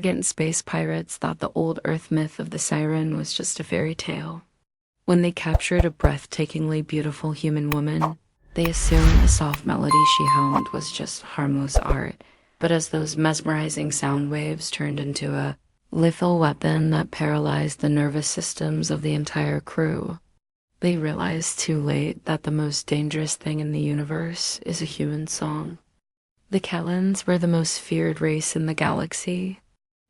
arrogant space pirates thought the old Earth myth of the Siren was just a fairy tale. When they captured a breathtakingly beautiful human woman, they assumed the soft melody she hummed was just harmless art. But as those mesmerizing sound waves turned into a lethal weapon that paralyzed the nervous systems of the entire crew, they realized too late that the most dangerous thing in the universe is a human song. The Kaelens were the most feared race in the galaxy.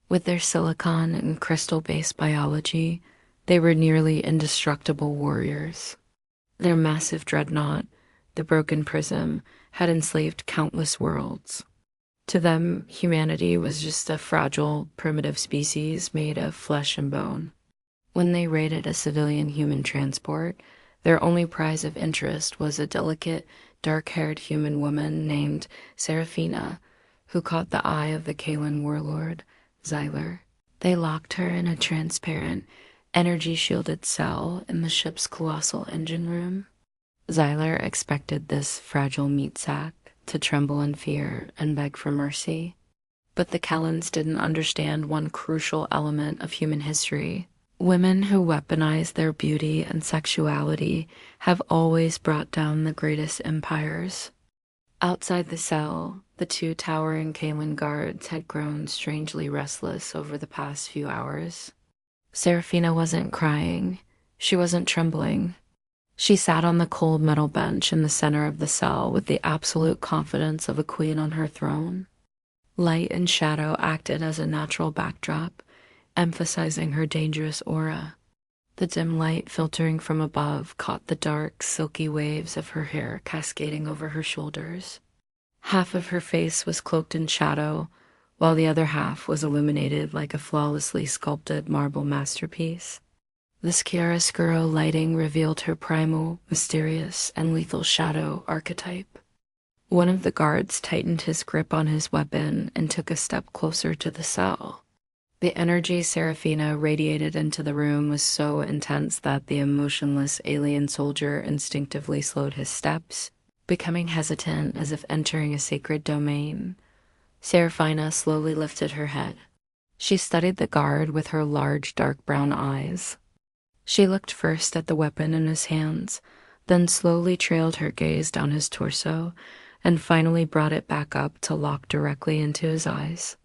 With their silicon and crystal-based biology, they were nearly indestructible warriors. Their massive dreadnought, the broken prism, had enslaved countless worlds. To them, humanity was just a fragile, primitive species made of flesh and bone. When they raided a civilian human transport, their only prize of interest was a delicate, dark-haired human woman named Seraphina, who caught the eye of the Kaelen warlord, Xyler. They locked her in a transparent, energy-shielded cell in the ship's colossal engine room. Xyler expected this fragile meat sack to tremble in fear and beg for mercy. But the Kaelens didn't understand one crucial element of human history. Women who weaponize their beauty and sexuality have always brought down the greatest empires. Outside the cell, the two towering Kaelen guards had grown strangely restless over the past few hours. Seraphina wasn't crying. She wasn't trembling. She sat on the cold metal bench in the center of the cell with the absolute confidence of a queen on her throne. Light and shadow acted as a natural backdrop, emphasizing her dangerous aura. The dim light filtering from above caught the dark, silky waves of her hair cascading over her shoulders. Half of her face was cloaked in shadow, while the other half was illuminated like a flawlessly sculpted marble masterpiece. This chiaroscuro lighting revealed her primal, mysterious, and lethal shadow archetype. One of the guards tightened his grip on his weapon and took a step closer to the cell. The energy Seraphina radiated into the room was so intense that the emotionless alien soldier instinctively slowed his steps, becoming hesitant as if entering a sacred domain. Seraphina slowly lifted her head. She studied the guard with her large, dark brown eyes. She looked first at the weapon in his hands, then slowly trailed her gaze down his torso, and finally brought it back up to lock directly into his eyes.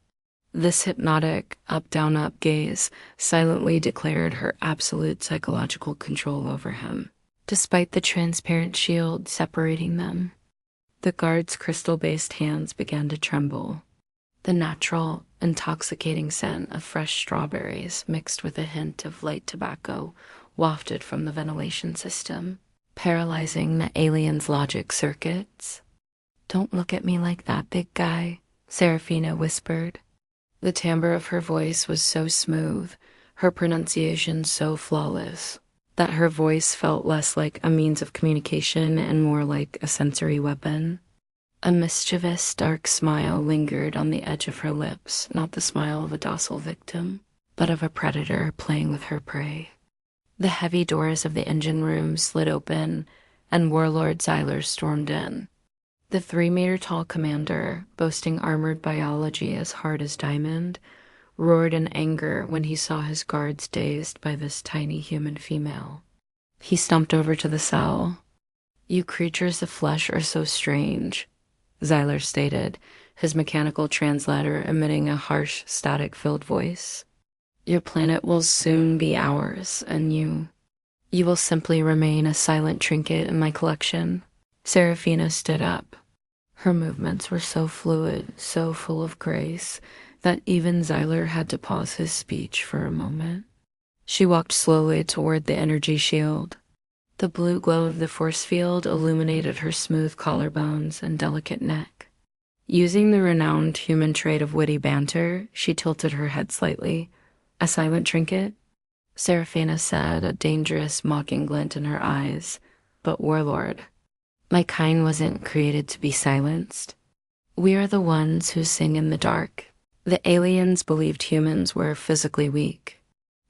This hypnotic, up-down-up gaze silently declared her absolute psychological control over him, despite the transparent shield separating them. The guard's crystal-based hands began to tremble. The natural, intoxicating scent of fresh strawberries mixed with a hint of light tobacco wafted from the ventilation system, paralyzing the alien's logic circuits. "Don't look at me like that, big guy," Seraphina whispered. The timbre of her voice was so smooth, her pronunciation so flawless, that her voice felt less like a means of communication and more like a sensory weapon. A mischievous, dark smile lingered on the edge of her lips, not the smile of a docile victim, but of a predator playing with her prey. The heavy doors of the engine room slid open, and Warlord Xyler stormed in. The 3-meter-tall commander, boasting armored biology as hard as diamond, roared in anger when he saw his guards dazed by this tiny human female. He stumped over to the cell. "You creatures of flesh are so strange," Xyler stated, his mechanical translator emitting a harsh, static-filled voice. "Your planet will soon be ours, and you will simply remain a silent trinket in my collection." Seraphina stood up. Her movements were so fluid, so full of grace, that even Xyler had to pause his speech for a moment. She walked slowly toward the energy shield. The blue glow of the force field illuminated her smooth collarbones and delicate neck. Using the renowned human trait of witty banter, she tilted her head slightly. "A silent trinket?" Seraphina said, a dangerous, mocking glint in her eyes. "But Warlord, my kind wasn't created to be silenced. We are the ones who sing in the dark." The aliens believed humans were physically weak.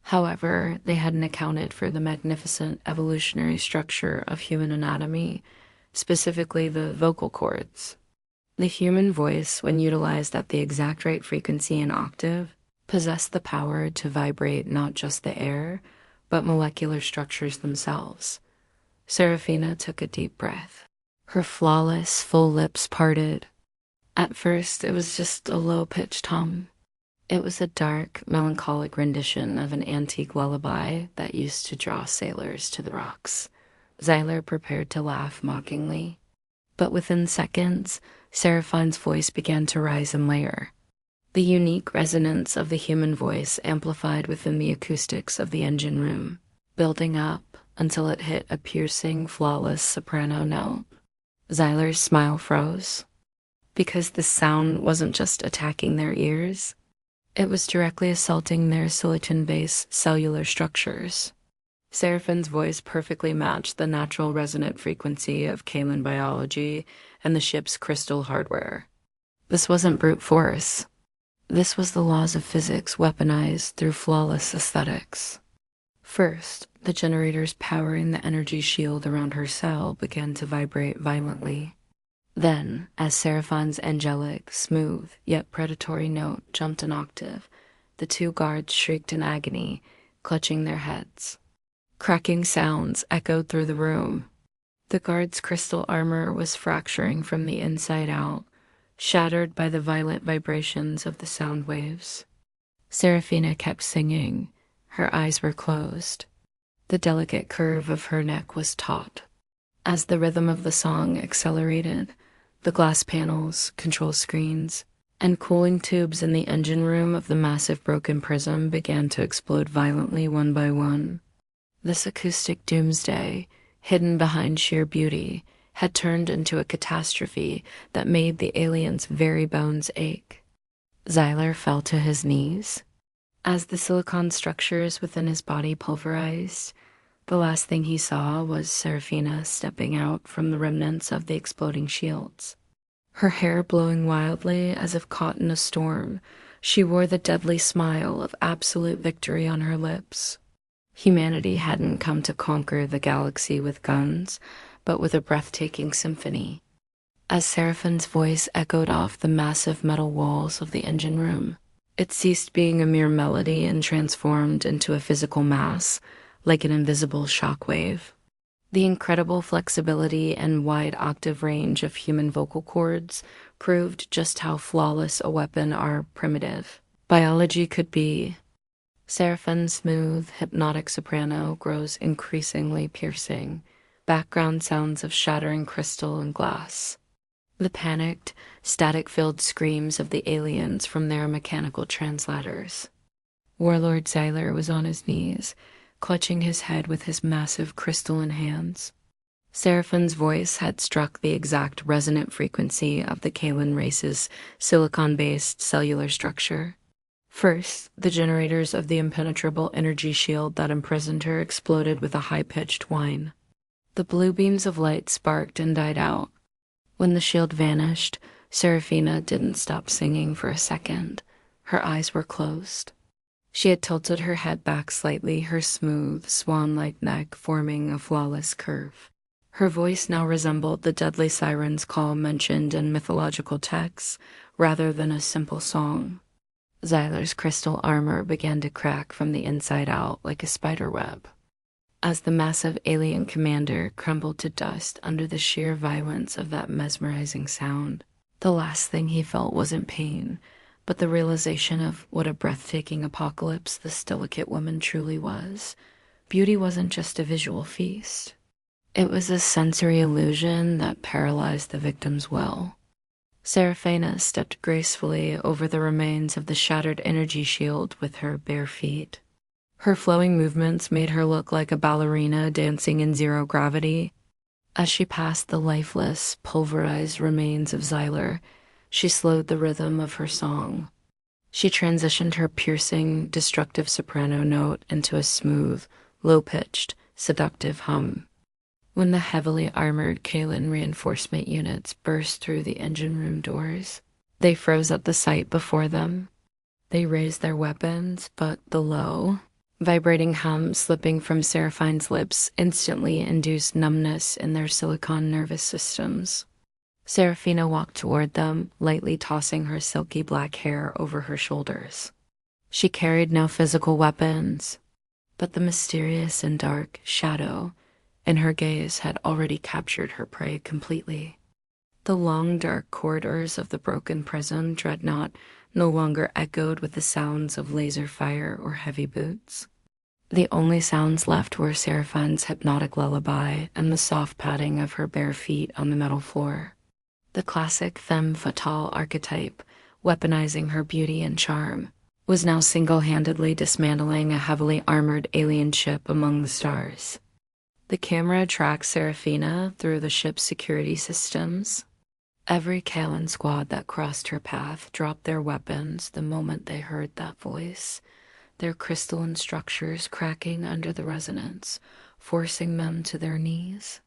However, they hadn't accounted for the magnificent evolutionary structure of human anatomy, specifically the vocal cords. The human voice, when utilized at the exact right frequency and octave, possessed the power to vibrate not just the air, but molecular structures themselves. Seraphina took a deep breath. Her flawless, full lips parted. At first, it was just a low-pitched hum. It was a dark, melancholic rendition of an antique lullaby that used to draw sailors to the rocks. Xyler prepared to laugh mockingly. But within seconds, Seraphine's voice began to rise in layer. The unique resonance of the human voice amplified within the acoustics of the engine room, building up until it hit a piercing, flawless soprano note. Xyler's smile froze, because the sound wasn't just attacking their ears, it was directly assaulting their silicon-based cellular structures. Seraphine's voice perfectly matched the natural resonant frequency of Kaelen biology and the ship's crystal hardware. This wasn't brute force. This was the laws of physics weaponized through flawless aesthetics. First, the generators powering the energy shield around her cell began to vibrate violently. Then, as Seraphine's angelic, smooth, yet predatory note jumped an octave, the two guards shrieked in agony, clutching their heads. Cracking sounds echoed through the room. The guards' crystal armor was fracturing from the inside out, shattered by the violent vibrations of the sound waves. Seraphina kept singing. Her eyes were closed. The delicate curve of her neck was taut. As the rhythm of the song accelerated, the glass panels, control screens, and cooling tubes in the engine room of the massive broken prism began to explode violently one by one. This acoustic doomsday, hidden behind sheer beauty, had turned into a catastrophe that made the alien's very bones ache. Xyler fell to his knees. As the silicon structures within his body pulverized, the last thing he saw was Seraphina stepping out from the remnants of the exploding shields. Her hair blowing wildly as if caught in a storm, she wore the deadly smile of absolute victory on her lips. Humanity hadn't come to conquer the galaxy with guns, but with a breathtaking symphony. As Seraphine's voice echoed off the massive metal walls of the engine room, it ceased being a mere melody and transformed into a physical mass, like an invisible shockwave. The incredible flexibility and wide octave range of human vocal cords proved just how flawless a weapon our primitive biology could be. Seraphine's smooth, hypnotic soprano grows increasingly piercing, background sounds of shattering crystal and glass. The panicked, static-filled screams of the aliens from their mechanical translators. Warlord Xyler was on his knees, clutching his head with his massive crystalline hands. Seraphine's voice had struck the exact resonant frequency of the Kaelen race's silicon-based cellular structure. First, the generators of the impenetrable energy shield that imprisoned her exploded with a high-pitched whine. The blue beams of light sparked and died out. When the shield vanished, Seraphina didn't stop singing for a second. Her eyes were closed. She had tilted her head back slightly, her smooth, swan-like neck forming a flawless curve. Her voice now resembled the deadly siren's call mentioned in mythological texts, rather than a simple song. Xyler's crystal armor began to crack from the inside out like a spider web. As the massive alien commander crumbled to dust under the sheer violence of that mesmerizing sound, the last thing he felt wasn't pain, but the realization of what a breathtaking apocalypse this delicate woman truly was. Beauty wasn't just a visual feast. It was a sensory illusion that paralyzed the victim's will. Seraphina stepped gracefully over the remains of the shattered energy shield with her bare feet. Her flowing movements made her look like a ballerina dancing in zero gravity. As she passed the lifeless, pulverized remains of Xyler, she slowed the rhythm of her song. She transitioned her piercing, destructive soprano note into a smooth, low-pitched, seductive hum. When the heavily armored Kaelen reinforcement units burst through the engine room doors, they froze at the sight before them. They raised their weapons, but the low, vibrating hum slipping from Seraphine's lips instantly induced numbness in their silicon nervous systems. Seraphina walked toward them, lightly tossing her silky black hair over her shoulders. She carried no physical weapons, but the mysterious and dark shadow in her gaze had already captured her prey completely. The long, dark corridors of the broken prison dreadnought no longer echoed with the sounds of laser fire or heavy boots. The only sounds left were Seraphine's hypnotic lullaby and the soft padding of her bare feet on the metal floor. The classic femme fatale archetype, weaponizing her beauty and charm, was now single-handedly dismantling a heavily armored alien ship among the stars. The camera tracked Seraphina through the ship's security systems. Every Kaelen squad that crossed her path dropped their weapons the moment they heard that voice, their crystalline structures cracking under the resonance, forcing them to their knees.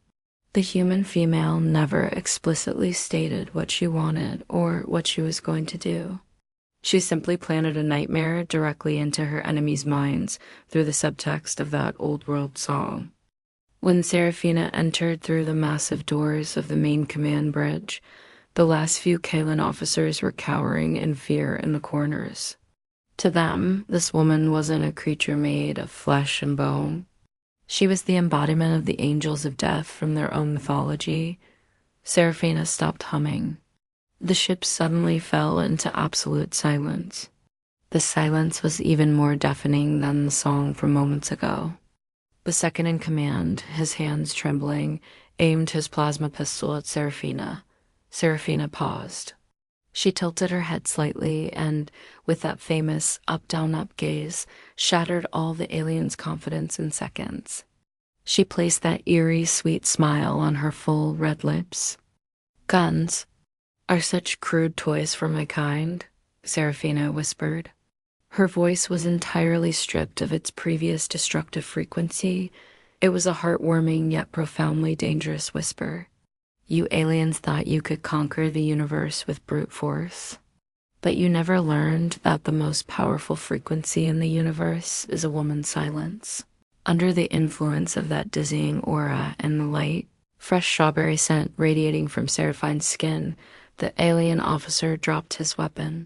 The human female never explicitly stated what she wanted or what she was going to do. She simply planted a nightmare directly into her enemies' minds through the subtext of that old-world song. When Seraphina entered through the massive doors of the main command bridge, the last few Kaelen officers were cowering in fear in the corners. To them, this woman wasn't a creature made of flesh and bone. She was the embodiment of the angels of death from their own mythology. Seraphina stopped humming. The ship suddenly fell into absolute silence. The silence was even more deafening than the song from moments ago. The second in command, his hands trembling, aimed his plasma pistol at Seraphina. Seraphina paused. She tilted her head slightly and, with that famous up-down-up gaze, shattered all the alien's confidence in seconds. She placed that eerie, sweet smile on her full, red lips. "Guns are such crude toys for my kind," Seraphina whispered. Her voice was entirely stripped of its previous destructive frequency. It was a heartwarming yet profoundly dangerous whisper. "You aliens thought you could conquer the universe with brute force, but you never learned that the most powerful frequency in the universe is a woman's silence." Under the influence of that dizzying aura and the light, fresh strawberry scent radiating from Seraphine's skin, the alien officer dropped his weapon.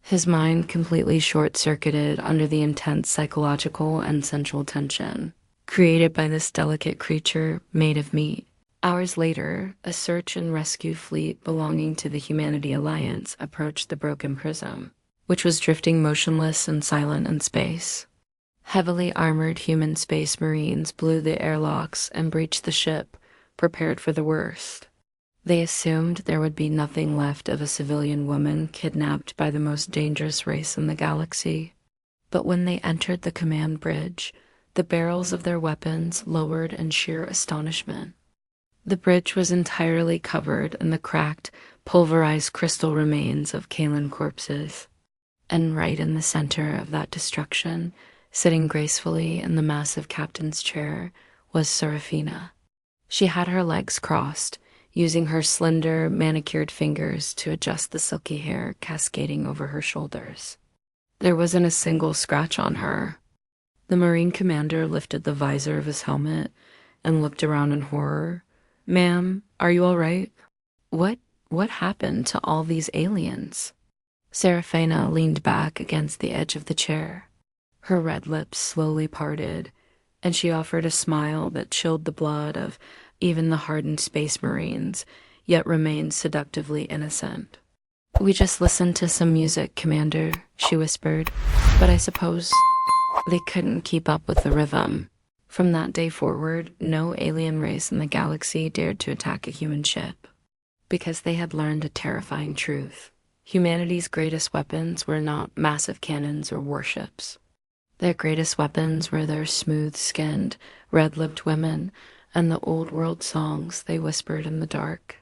His mind completely short-circuited under the intense psychological and sensual tension created by this delicate creature made of meat. Hours later, a search and rescue fleet belonging to the Humanity Alliance approached the broken prism, which was drifting motionless and silent in space. Heavily armored human space marines blew the airlocks and breached the ship, prepared for the worst. They assumed there would be nothing left of a civilian woman kidnapped by the most dangerous race in the galaxy. But when they entered the command bridge, the barrels of their weapons lowered in sheer astonishment. The bridge was entirely covered in the cracked, pulverized crystal remains of Kaelen corpses. And right in the center of that destruction, sitting gracefully in the massive captain's chair, was Seraphina. She had her legs crossed, using her slender, manicured fingers to adjust the silky hair cascading over her shoulders. There wasn't a single scratch on her. The Marine commander lifted the visor of his helmet and looked around in horror. "Ma'am, are you all right? What happened to all these aliens?" Seraphina leaned back against the edge of the chair. Her red lips slowly parted, and she offered a smile that chilled the blood of even the hardened space marines, yet remained seductively innocent. "We just listened to some music, Commander," she whispered, "but I suppose they couldn't keep up with the rhythm." From that day forward, no alien race in the galaxy dared to attack a human ship, because they had learned a terrifying truth. Humanity's greatest weapons were not massive cannons or warships. Their greatest weapons were their smooth-skinned, red-lipped women and the old-world songs they whispered in the dark.